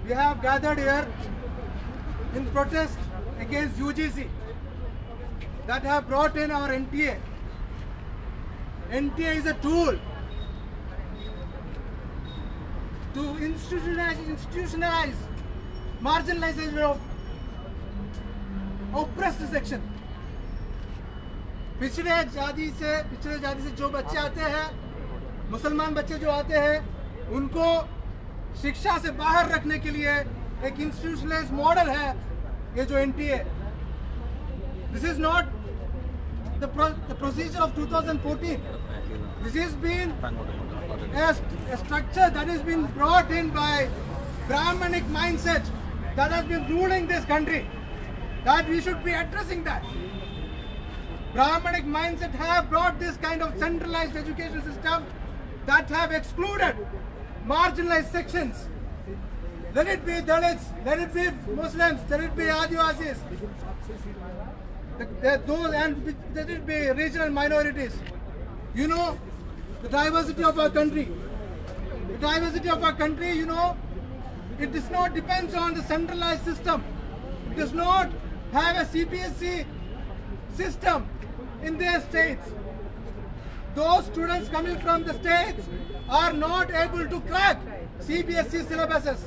We have gathered here in protest against UGC that have brought in our NTA. NTA is a tool to institutionalize marginalization of oppressed section. पिछड़े जाति से जो बच्चे आते हैं, मुसलमान बच्चे जो आते हैं, उनको शिक्षा से बाहर रखने के लिए एक इंस्टीट्यूशनलाइज्ड मॉडल है ये जो NTA. This is not the procedure of 2014. This has been a structure that has been brought in by Brahmanic mindset that has been ruling this country. That we should be addressing that. Brahmanic mindset have brought this kind of centralized education system that have excluded marginalized sections. Let it be Dalits, let it be Muslims, let it be Adivasis, those, and let it be regional minorities. You know, the diversity of our country. The diversity of our country, you know, it does not depend on the centralized system. It does not have a CBSE system in their states. Those students coming from the states are not able to crack CBSE syllabuses.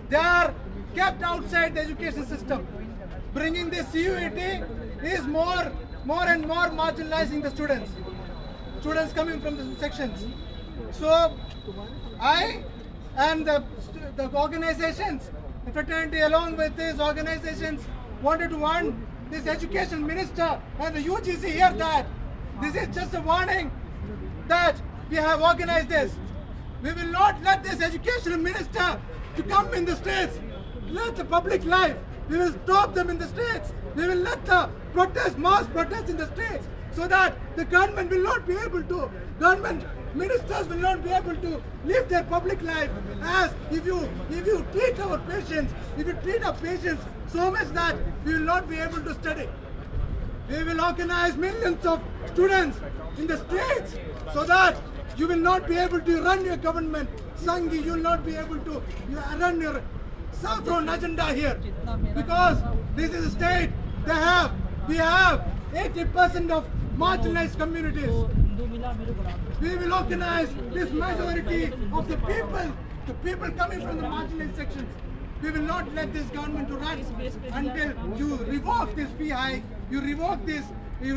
They are kept outside the education system. Bringing the CUET is more and more marginalizing the students coming from the sections. So I and the organizations, the fraternity along with these organizations wanted to warn this education minister and the UGC here that this is just a warning that we have organized this. We will not let this education minister to come in the streets. Let the public life. We will stop them in the streets. We will let the mass protest in the streets, so that the government will not be able to, government ministers will not be able to live their public life. As if you treat our patients, if you treat our patients so much that we will not be able to study. We will organize millions of students in the streets so that you will not be able to run your government. Sanghi, you will not be able to run your Southern agenda here, because this is a state we have 80% of marginalized communities. We will organize this majority of the people coming from the marginalized sections. We will not let this government to run until you revoke this fee hike, you revoke this, the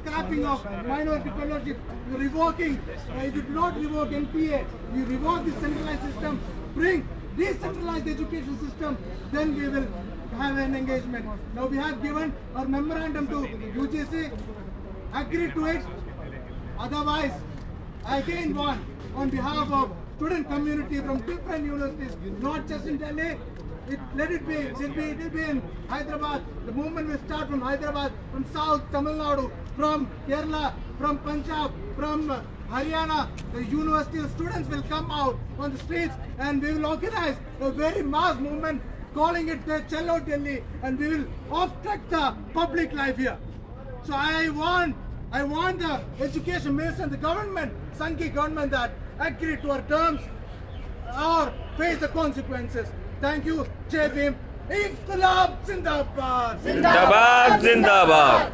scrapping of minority fellowship, you revoking, you did not revoke NPA, you revoke this centralized system, bring decentralized education system, then we will have an engagement. Now we have given our memorandum to UGC, agree to it, otherwise I again want on behalf of student community from different universities, not just in Delhi, it will be in Hyderabad. The movement will start from Hyderabad, from South Tamil Nadu, from Kerala, from Punjab, from Haryana. The university students will come out on the streets, and we will organize a very mass movement calling it the Chalo Delhi, and we will obstruct the public life here. So I want the education minister and the government, Sanghi government, that agree to our terms or face the consequences. Thank you. Jai Bhim. Inqilab Zindabad. Zindabad, Zindabad.